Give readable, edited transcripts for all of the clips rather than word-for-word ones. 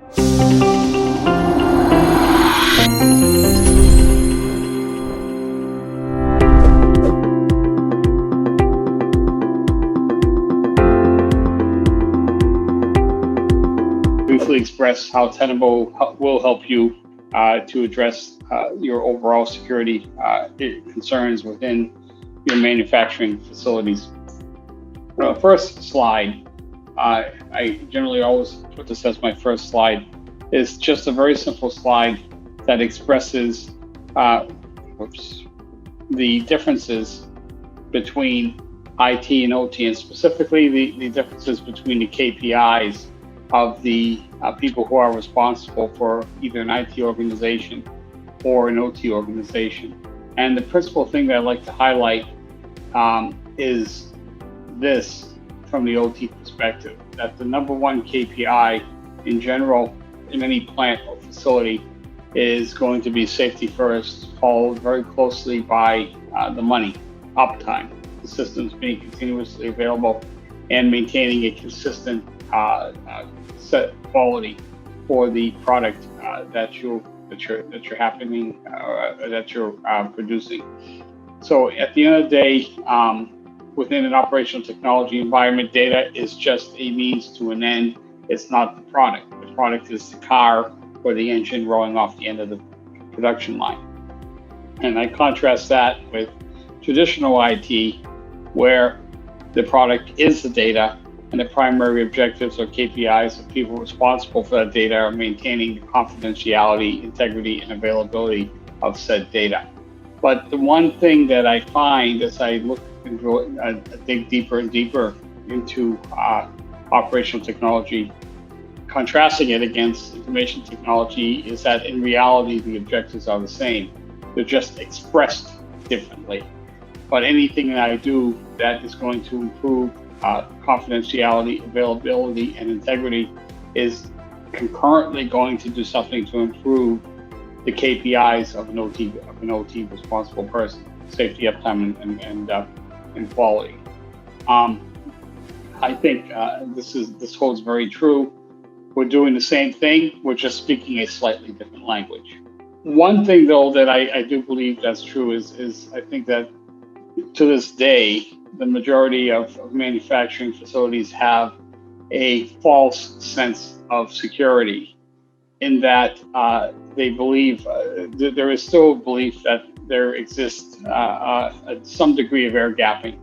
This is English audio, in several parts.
Briefly express how Tenable will help you to address your overall security concerns within your manufacturing facilities. First slide, I generally always put this as my first slide, is just a very simple slide that expresses the differences between IT and OT, and specifically the differences between the KPIs of the people who are responsible for either an IT organization or an OT organization. And the principal thing that I'd like to highlight is this from the OT perspective, that the number one KPI in general in any plant or facility is going to be safety first, followed very closely by the money, uptime, the systems being continuously available, and maintaining a consistent set quality for the product that you're producing. So at the end of the day, within an operational technology environment, data is just a means to an end. It's not the product. The product is the car or the engine rolling off the end of the production line. And I contrast that with traditional IT, where the product is the data, and the primary objectives or KPIs of people responsible for that data are maintaining the confidentiality, integrity, and availability of said data. But the one thing that I find as I look and dig deeper and deeper into operational technology, contrasting it against information technology, is that in reality, the objectives are the same. They're just expressed differently. But anything that I do that is going to improve confidentiality, availability, and integrity is concurrently going to do something to improve the KPIs of an OT responsible person: safety, uptime, and quality. I think this holds very true. We're doing the same thing. We're just speaking a slightly different language. One thing, though, that I do believe that's true is I think that to this day, the majority of manufacturing facilities have a false sense of security, in that they believe there is still a belief that there exists some degree of air gapping,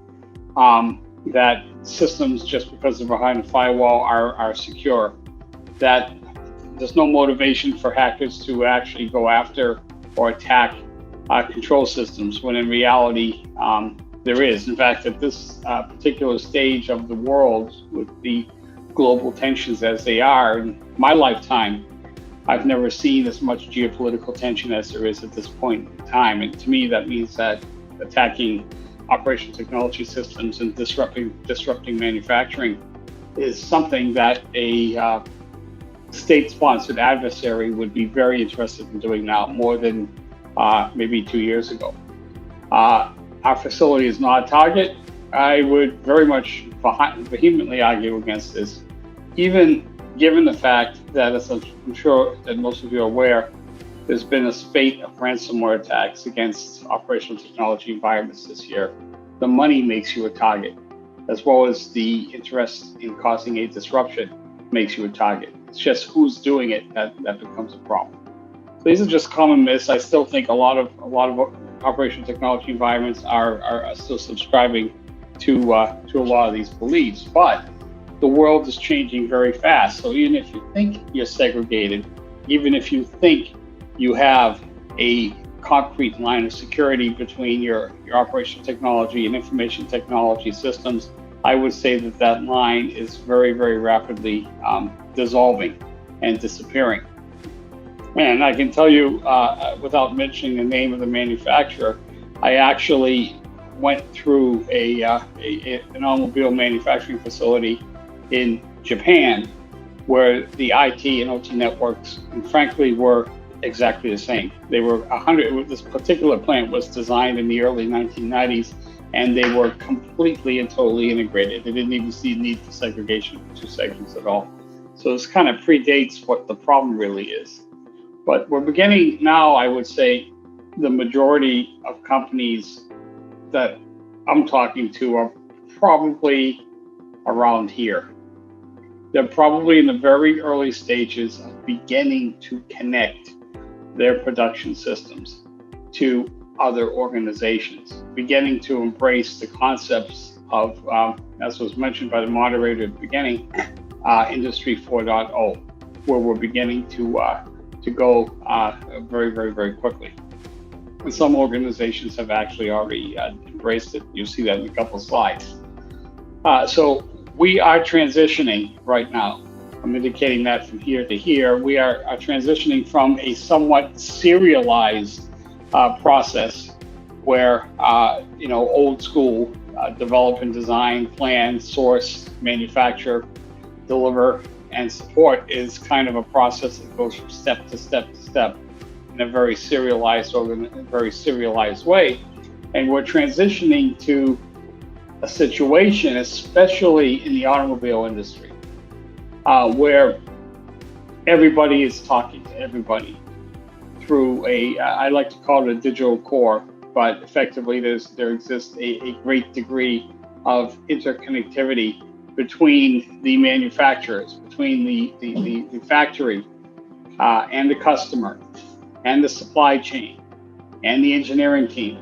that systems, just because they're behind a firewall, are secure, that there's no motivation for hackers to actually go after or attack control systems, when in reality there is. In fact, at this particular stage of the world, with the global tensions as they are, in my lifetime, I've never seen as much geopolitical tension as there is at this point in time. And to me, that means that attacking operational technology systems and disrupting manufacturing is something that a state-sponsored adversary would be very interested in doing now, more than maybe 2 years ago. Our facility is not a target. I would very much vehemently argue against this, even given the fact that, as I'm sure that most of you are aware, there's been a spate of ransomware attacks against operational technology environments this year. The money makes you a target, as well as the interest in causing a disruption makes you a target. It's just who's doing it that becomes a problem. So these are just common myths. I still think a lot of operational technology environments are still subscribing to a lot of these beliefs, but the world is changing very fast. So even if you think you're segregated, even if you think you have a concrete line of security between your operational technology and information technology systems, I would say that line is very, very rapidly dissolving and disappearing. And I can tell you, without mentioning the name of the manufacturer, I actually went through an automobile manufacturing facility in Japan, where the IT and OT networks, and frankly, were exactly the same. They were 100. This particular plant was designed in the early 1990s, and they were completely and totally integrated. They didn't even see the need for segregation of two segments at all. So this kind of predates what the problem really is. But we're beginning now, I would say, the majority of companies that I'm talking to are probably around here. They're probably in the very early stages of beginning to connect their production systems to other organizations, beginning to embrace the concepts of, as was mentioned by the moderator at the beginning, Industry 4.0, where we're beginning to go very, very, very quickly. And some organizations have actually already embraced it. You'll see that in a couple of slides. So we are transitioning right now. I'm indicating that from here to here. We are transitioning from a somewhat serialized process where, old school, develop and design, plan, source, manufacture, deliver, and support is kind of a process that goes from step to step to step in a very serialized way. And we're transitioning to a situation, especially in the automobile industry, where everybody is talking to everybody through I like to call it a digital core, but effectively there exists a great degree of interconnectivity between the manufacturers, between the factory and the customer, and the supply chain, and the engineering team,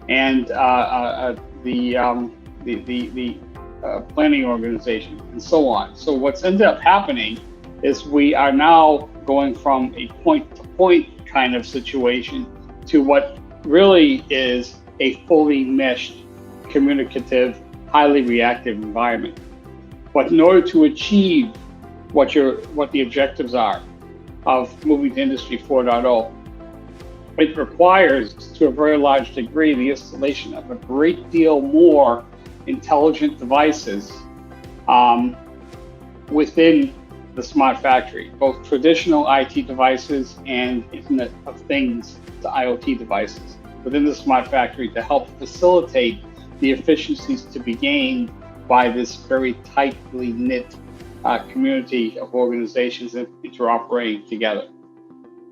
and the planning organization, and so on. So what's ended up happening is we are now going from a point-to-point kind of situation to what really is a fully meshed, communicative, highly reactive environment. But in order to achieve what the objectives are of moving to Industry 4.0, it requires, to a very large degree, the installation of a great deal more intelligent devices within the smart factory, both traditional IT devices and Internet of Things, the IoT devices, within the smart factory to help facilitate the efficiencies to be gained by this very tightly knit community of organizations that interoperating together.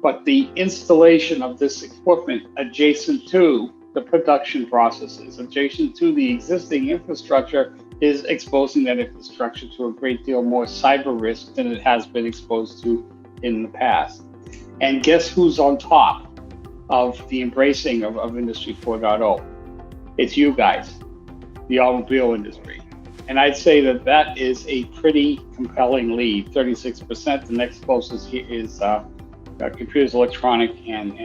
But the installation of this equipment adjacent to the production processes, adjacent to the existing infrastructure, is exposing that infrastructure to a great deal more cyber risk than it has been exposed to in the past. And guess who's on top of the embracing of Industry 4.0? It's you guys, the automobile industry. And I'd say that is a pretty compelling lead, 36%. The next closest is computers, electronic, and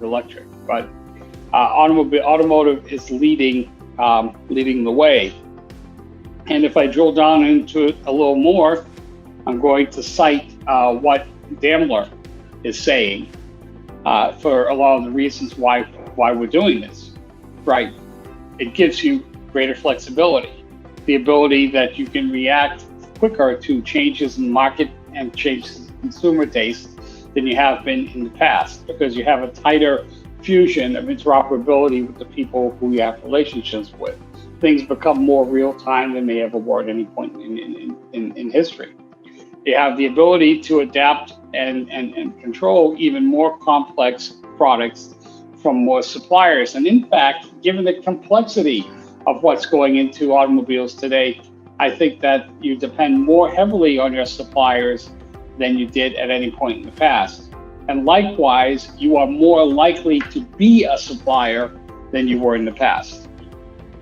electric. But automotive is leading the way. And if I drill down into it a little more, I'm going to cite what Daimler is saying for a lot of the reasons why we're doing this. Right? It gives you greater flexibility, the ability that you can react quicker to changes in the market and changes in consumer taste than you have been in the past, because you have a tighter fusion of interoperability with the people who you have relationships with. Things become more real time than they ever were at any point in history. You have the ability to adapt and control even more complex products from more suppliers. And in fact, given the complexity of what's going into automobiles today, I think that you depend more heavily on your suppliers than you did at any point in the past. And likewise, you are more likely to be a supplier than you were in the past.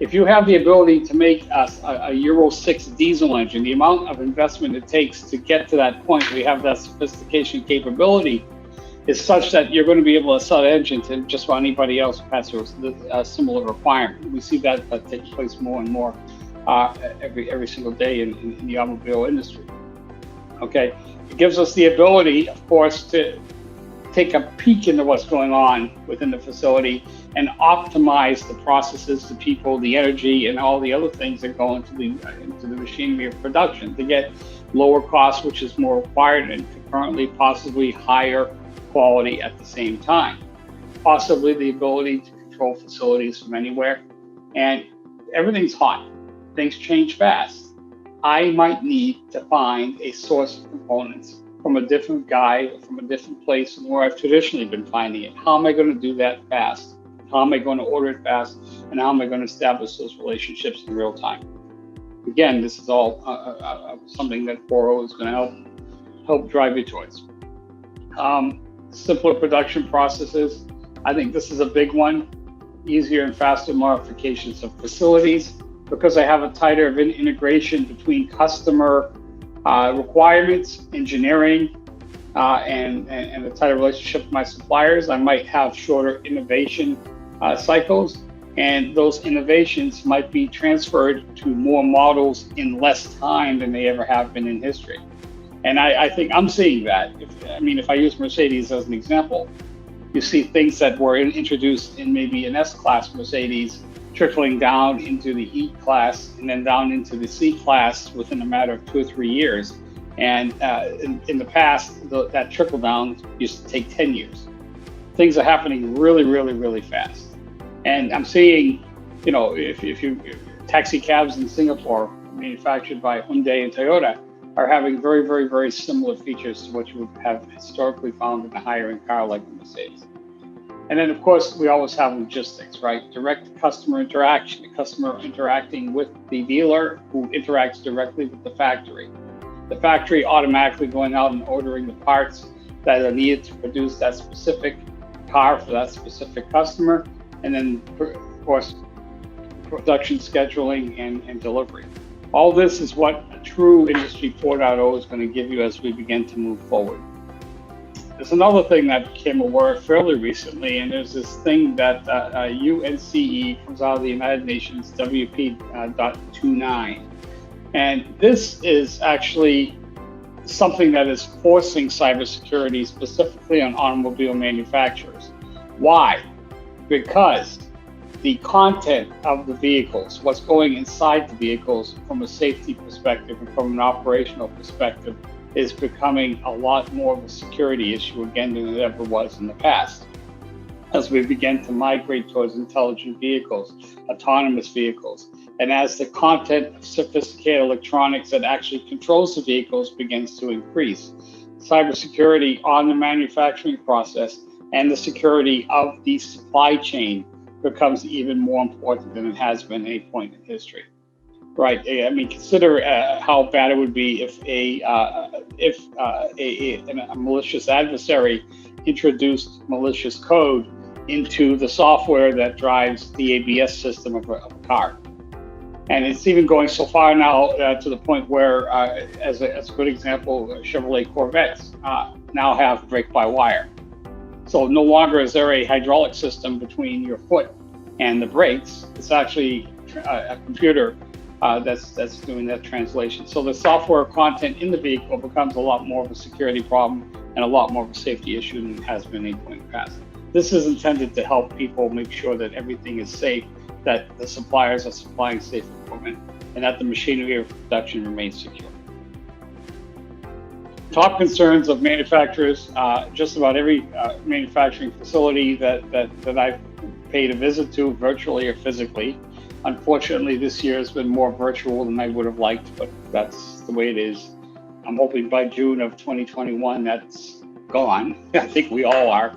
If you have the ability to make a Euro 6 diesel engine, the amount of investment it takes to get to that point where you have that sophistication capability is such that you're going to be able to sell the engine to just about anybody else who has a similar requirement. We see that take place more and more every single day in the automobile industry. Okay, it gives us the ability, of course, to take a peek into what's going on within the facility and optimize the processes, the people, the energy, and all the other things that go into the machinery of production to get lower costs, which is more required, and currently possibly higher quality at the same time. Possibly the ability to control facilities from anywhere. And everything's hot. Things change fast. I might need to find a source of components from a different guy or from a different place than where I've traditionally been finding it. How am I going to do that fast? How am I going to order it fast? And how am I going to establish those relationships in real time? Again, this is all something that 4.0 is going to help drive you towards. Simpler production processes. I think this is a big one. Easier and faster modifications of facilities, because I have a tighter integration between customer requirements, engineering, and a tighter relationship with my suppliers. I might have shorter innovation cycles, and those innovations might be transferred to more models in less time than they ever have been in history. And I think I'm seeing that. If I use Mercedes as an example, you see things that were introduced in maybe an S-Class Mercedes trickling down into the E-Class and then down into the C-Class within a matter of 2 or 3 years. And in the past, that trickle down used to take 10 years. Things are happening really, really, really fast. And I'm seeing, if taxi cabs in Singapore manufactured by Hyundai and Toyota are having very, very, very similar features to what you would have historically found in a higher-end car like the Mercedes. And then, of course, we always have logistics, right? Direct customer interaction, the customer interacting with the dealer who interacts directly with the factory automatically going out and ordering the parts that are needed to produce that specific car for that specific customer. And then, of course, production scheduling and delivery. All this is what a true Industry 4.0 is going to give you as we begin to move forward. There's another thing that became aware fairly recently, and there's this thing that UNCE comes out of the United Nations, WP.29. And this is actually something that is forcing cybersecurity specifically on automobile manufacturers. Why? Because the content of the vehicles, what's going inside the vehicles from a safety perspective and from an operational perspective, is becoming a lot more of a security issue again than it ever was in the past. As we begin to migrate towards intelligent vehicles, autonomous vehicles, and as the content of sophisticated electronics that actually controls the vehicles begins to increase, cybersecurity on the manufacturing process and the security of the supply chain becomes even more important than it has been at any point in history. Right. Consider how bad it would be if a malicious adversary introduced malicious code into the software that drives the ABS system of a car. And it's even going so far now to the point where, as a good example, Chevrolet Corvettes now have brake-by-wire. So no longer is there a hydraulic system between your foot and the brakes. It's actually a computer that's doing that translation. So the software content in the vehicle becomes a lot more of a security problem and a lot more of a safety issue than it has been in the past. This is intended to help people make sure that everything is safe, that the suppliers are supplying safe equipment, and that the machinery of production remains secure. Top concerns of manufacturers, just about every manufacturing facility that I've paid a visit to, virtually or physically. Unfortunately, this year has been more virtual than I would have liked, but that's the way it is. I'm hoping by June of 2021 that's gone. I think we all are.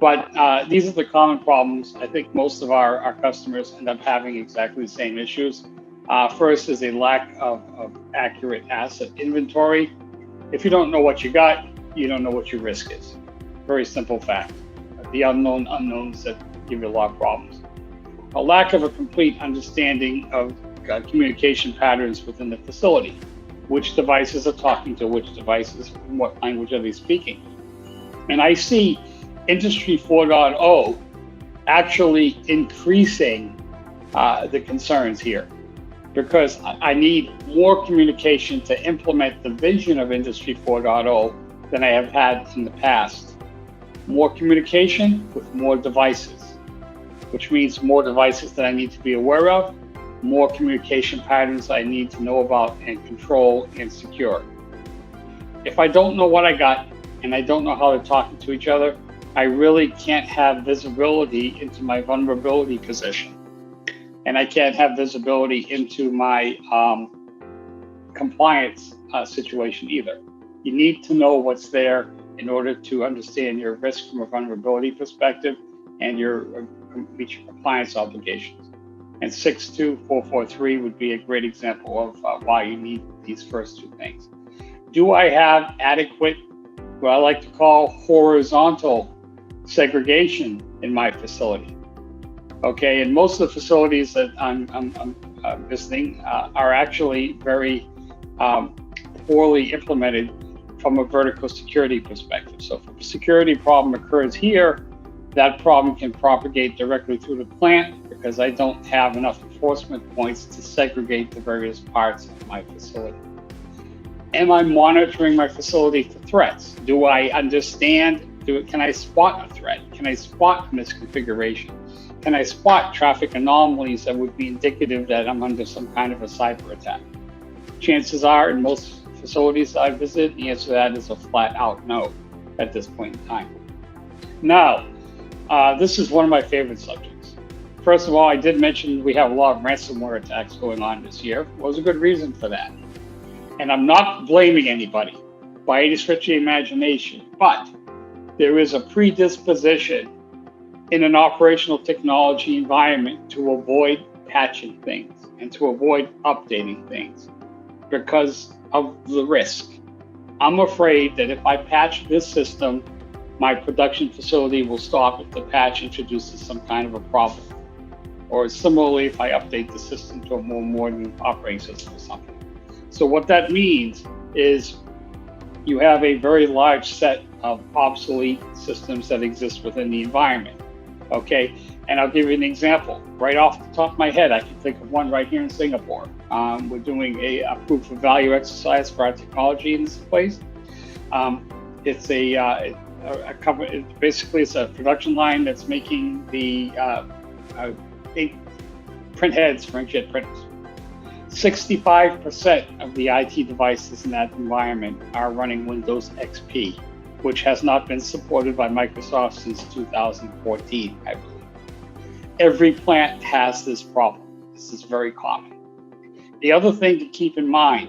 But these are the common problems. I think most of our customers end up having exactly the same issues. First is a lack of accurate asset inventory. If you don't know what you got, you don't know what your risk is. Very simple fact. The unknown unknowns that give you a lot of problems. A lack of a complete understanding of communication patterns within the facility. Which devices are talking to which devices, and what language are they speaking? And I see Industry 4.0 actually increasing the concerns here, because I need more communication to implement the vision of Industry 4.0 than I have had in the past. More communication with more devices, which means more devices that I need to be aware of, more communication patterns I need to know about and control and secure. If I don't know what I got and I don't know how they're talking to each other, I really can't have visibility into my vulnerability position. And I can't have visibility into my compliance situation either. You need to know what's there in order to understand your risk from a vulnerability perspective and meet your compliance obligations. And 62443 would be a great example of why you need these first two things. Do I have adequate, what I like to call horizontal segregation in my facility? Okay, and most of the facilities that I'm visiting are actually very poorly implemented from a vertical security perspective. So if a security problem occurs here, that problem can propagate directly through the plant because I don't have enough enforcement points to segregate the various parts of my facility. Am I monitoring my facility for threats? Do I understand? Can I spot a threat? Can I spot misconfiguration? Can I spot traffic anomalies that would be indicative that I'm under some kind of a cyber attack? Chances are, in most facilities I visit, the answer to that is a flat out no at this point in time. Now, this is one of my favorite subjects. First of all, I did mention we have a lot of ransomware attacks going on this year. Well, there's a good reason for that. And I'm not blaming anybody by any stretch of the imagination, but there is a predisposition in an operational technology environment to avoid patching things and to avoid updating things because of the risk. I'm afraid that if I patch this system, my production facility will stop if the patch introduces some kind of a problem. Or similarly, if I update the system to a more modern operating system or something. So what that means is you have a very large set of obsolete systems that exist within the environment. Okay, and I'll give you an example. Right off the top of my head, I can think of one right here in Singapore. We're doing a proof of value exercise for our technology in this place. It's a company. Basically, it's a production line that's making the ink print heads for inkjet printers. 65% of the IT devices in that environment are running Windows XP, which has not been supported by Microsoft since 2014, I believe. Every plant has this problem. This is very common. The other thing to keep in mind,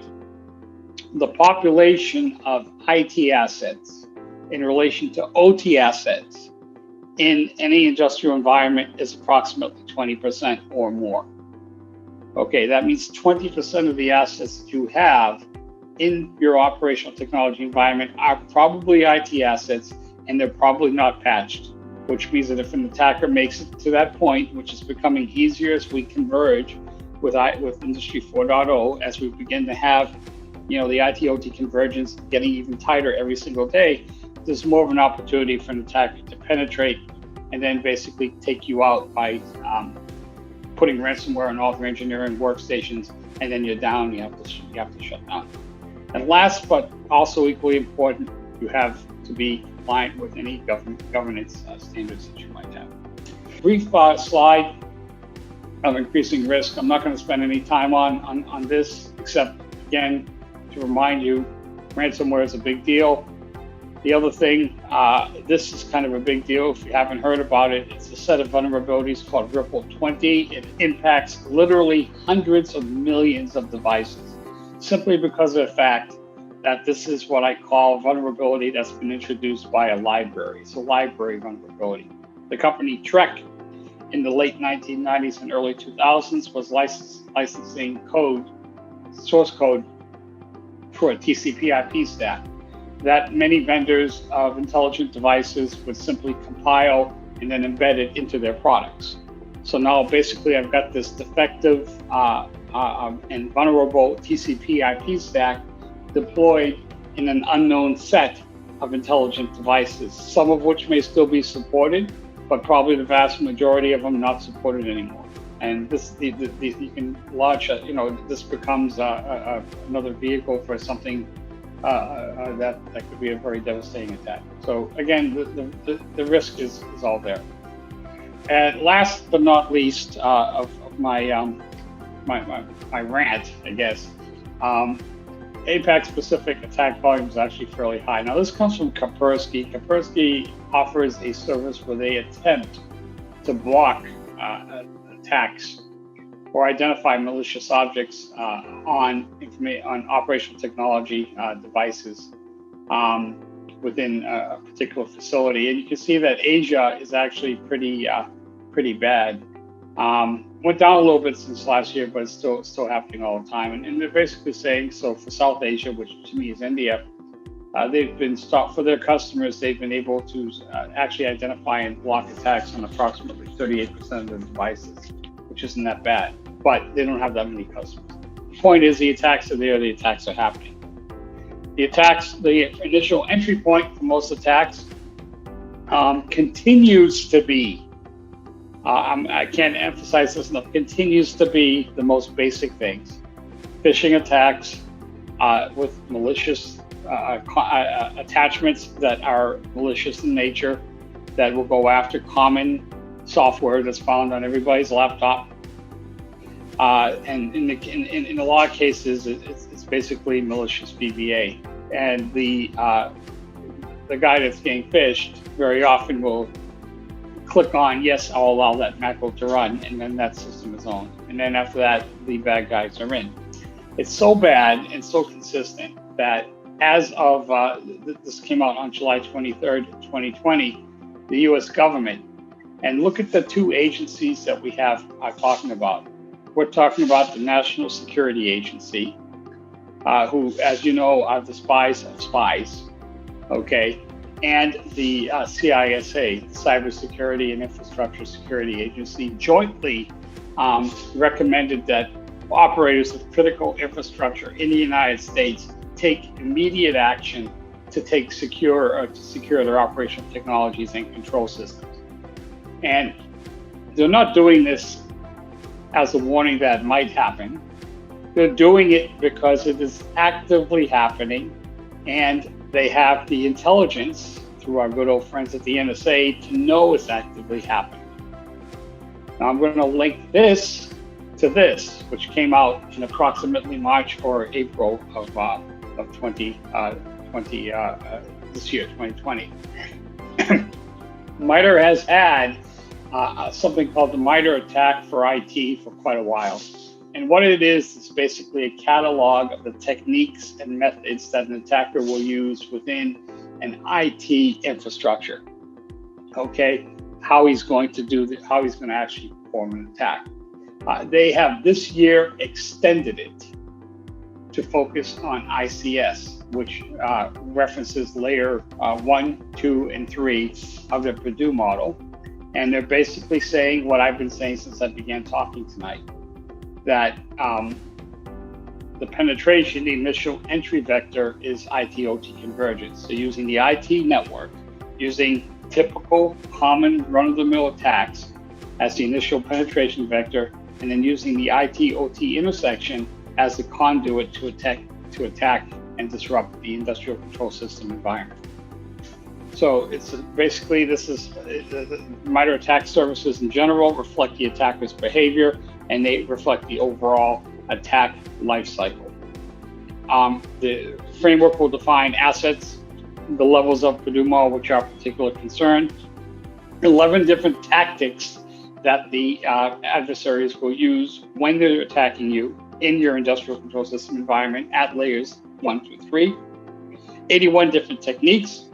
the population of IT assets in relation to OT assets in any industrial environment is approximately 20% or more. Okay, that means 20% of the assets that you have in your operational technology environment are probably IT assets, and they're probably not patched, which means that if an attacker makes it to that point, which is becoming easier as we converge with Industry 4.0, as we begin to have, the IT/OT convergence getting even tighter every single day, there's more of an opportunity for an attacker to penetrate and then basically take you out by putting ransomware on all their engineering workstations, and then you're down. You have to shut down. And last, but also equally important, you have to be compliant with any governance standards that you might have. Brief slide of increasing risk. I'm not going to spend any time on this, except again to remind you, ransomware is a big deal. The other thing, this is kind of a big deal if you haven't heard about it. It's a set of vulnerabilities called Ripple 20. It impacts literally hundreds of millions of devices, simply because of the fact that this is what I call vulnerability that's been introduced by a library. It's a library vulnerability. The company Trek in the late 1990s and early 2000s was licensing source code for a TCP/IP stack that many vendors of intelligent devices would simply compile and then embed it into their products. So now basically I've got this defective and vulnerable TCP/IP stack deployed in an unknown set of intelligent devices, some of which may still be supported, but probably the vast majority of them not supported anymore. And this, you can launch, this becomes another vehicle for something that could be a very devastating attack. So again, the risk is all there. And last but not least of my rant, I guess, APAC-specific attack volume is actually fairly high. Now this comes from Kaspersky. Kaspersky offers a service where they attempt to block attacks or identify malicious objects on operational technology devices within a particular facility. And you can see that Asia is actually pretty bad. Went down a little bit since last year, but it's still happening all the time. And they're basically saying, so for South Asia, which to me is India, they've been for their customers, they've been able to actually identify and block attacks on approximately 38% of the devices, which isn't that bad, but they don't have that many customers. The point is, the attacks are there, the attacks are happening. The initial entry point for most attacks continues to be, I can't emphasize this enough, continues to be the most basic things. Phishing attacks with malicious attachments that are malicious in nature, that will go after common software that's found on everybody's laptop. And in a lot of cases, it's basically malicious VBA. And the guy that's getting phished very often will click on, yes, I'll allow that macro to run, and then that system is owned. And then after that, the bad guys are in. It's so bad and so consistent that as of, this came out on July 23rd, 2020, the US government, and look at the two agencies that we have talking about. We're talking about the National Security Agency, who, as you know, are the spies of spies, okay? And the CISA, Cybersecurity and Infrastructure Security Agency, jointly recommended that operators of critical infrastructure in the United States take immediate action to secure their operational technologies and control systems. And they're not doing this as a warning that it might happen. They're doing it because it is actively happening, and they have the intelligence through our good old friends at the NSA to know it's actively happening. Now I'm going to link this to this, which came out in approximately March or April of 2020, this year, 2020. Mitre has had something called the Mitre attack for IT for quite a while. And what it is basically a catalog of the techniques and methods that an attacker will use within an IT infrastructure. Okay, how he's going to actually perform an attack. They have this year extended it to focus on ICS, which references layer 1, 2, and 3 of the Purdue model. And they're basically saying what I've been saying since I began talking tonight, that the penetration, the initial entry vector is IT-OT convergence. So using the IT network, using typical common run-of-the-mill attacks as the initial penetration vector, and then using the IT-OT intersection as the conduit to attack and disrupt the industrial control system environment. So it's basically, this is the Mitre attack services in general reflect the attacker's behavior, and they reflect the overall attack life cycle. The framework will define assets, the levels of Purdue model which are of particular concern, 11 different tactics that the adversaries will use when they're attacking you in your industrial control system environment at layers 1 through 3, 81 different techniques.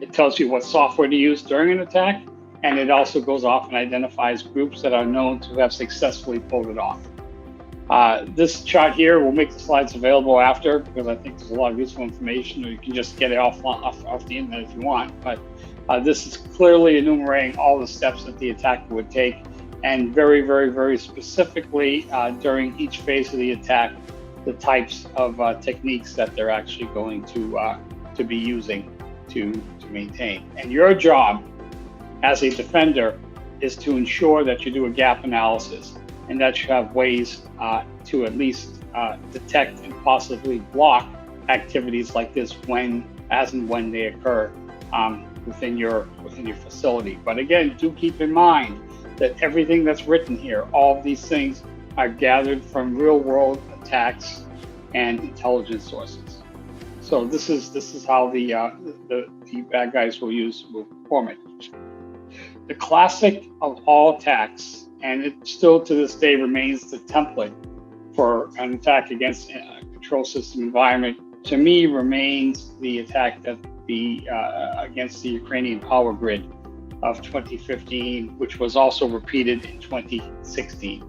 It tells you what software to use during an attack, and it also goes off and identifies groups that are known to have successfully pulled it off. This chart here, will make the slides available after, because I think there's a lot of useful information, or you can just get it off the internet if you want. But this is clearly enumerating all the steps that the attacker would take, and very, very, very specifically during each phase of the attack, the types of techniques that they're actually going to be using to maintain. And your job as a defender is to ensure that you do a gap analysis, and that you have ways to at least detect and possibly block activities like this as and when they occur within your facility. But again, do keep in mind that everything that's written here, all of these things are gathered from real world attacks and intelligence sources. So this is how the bad guys will perform it. The classic of all attacks and it still to this day remains the template for an attack against a control system environment, to me remains the attack that against the Ukrainian power grid of 2015, which was also repeated in 2016.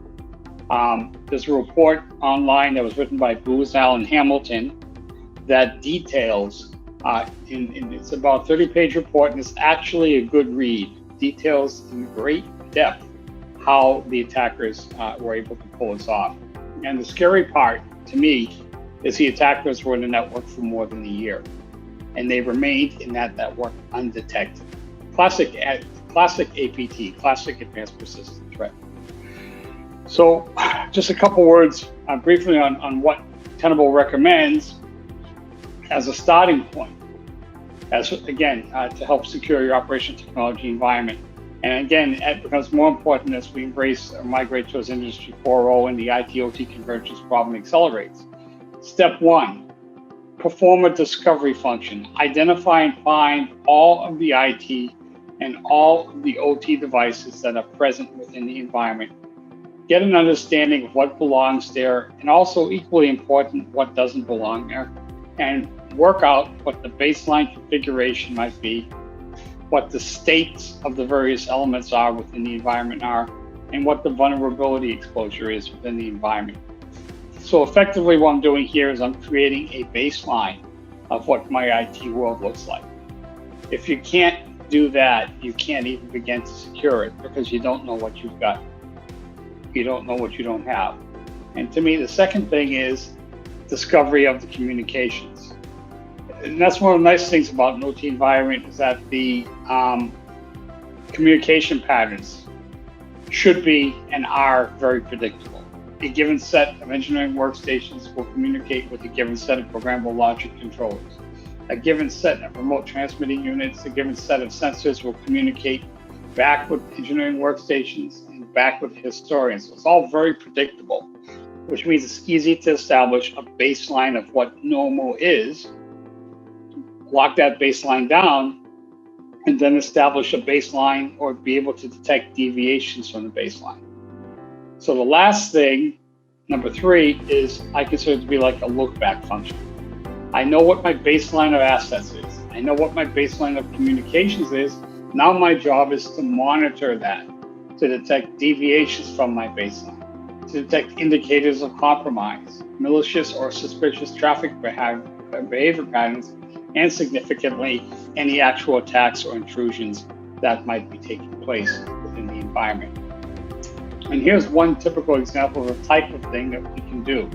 There's a report online that was written by Booz Allen Hamilton that details, it's about a 30-page report, and it's actually a good read, details in great depth how the attackers were able to pull this off. And the scary part to me is the attackers were in the network for more than a year, and they remained in that network undetected. Classic APT, classic advanced persistent threat. So just a couple words briefly on what Tenable recommends as a starting point, as again, to help secure your operation technology environment. And again, it becomes more important as we embrace or migrate towards Industry 4.0 and the IT-OT convergence problem accelerates. Step one, perform a discovery function. Identify and find all of the IT and all of the OT devices that are present within the environment. Get an understanding of what belongs there, and also equally important, what doesn't belong there, and work out what the baseline configuration might be, what the states of the various elements are within the environment are, and what the vulnerability exposure is within the environment. So effectively what I'm doing here is I'm creating a baseline of what my IT world looks like. If you can't do that, you can't even begin to secure it because you don't know what you've got. You don't know what you don't have. And to me, the second thing is discovery of the communications. And that's one of the nice things about an OT environment is that the communication patterns should be and are very predictable. A given set of engineering workstations will communicate with a given set of programmable logic controllers. A given set of remote transmitting units, a given set of sensors will communicate back with engineering workstations and back with historians. So it's all very predictable, which means it's easy to establish a baseline of what normal is, lock that baseline down, and then establish a baseline or be able to detect deviations from the baseline. So the last thing, number 3, is I consider it to be like a look back function. I know what my baseline of assets is. I know what my baseline of communications is. Now my job is to monitor that, to detect deviations from my baseline, to detect indicators of compromise, malicious or suspicious traffic behavior patterns, and significantly, any actual attacks or intrusions that might be taking place within the environment. And here's one typical example of a type of thing that we can do.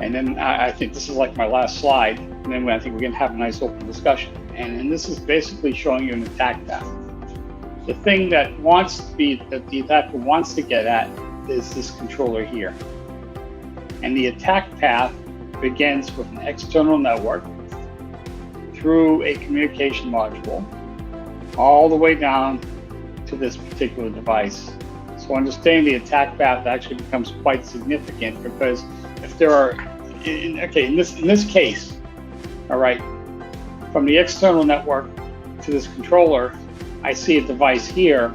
And then I think this is like my last slide, and then I think we're gonna have a nice open discussion. And this is basically showing you an attack path. The thing that the attacker wants to get at is this controller here. And the attack path begins with an external network through a communication module, all the way down to this particular device. So understanding the attack path actually becomes quite significant, because if there are, in this case, all right, from the external network to this controller, I see a device here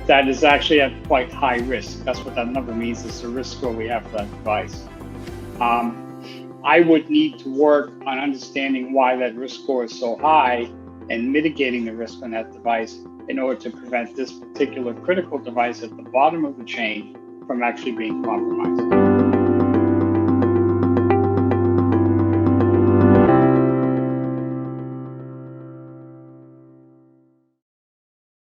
that is actually at quite high risk. That's what that number means, is the risk score we have for that device. I would need to work on understanding why that risk score is so high and mitigating the risk on that device in order to prevent this particular critical device at the bottom of the chain from actually being compromised.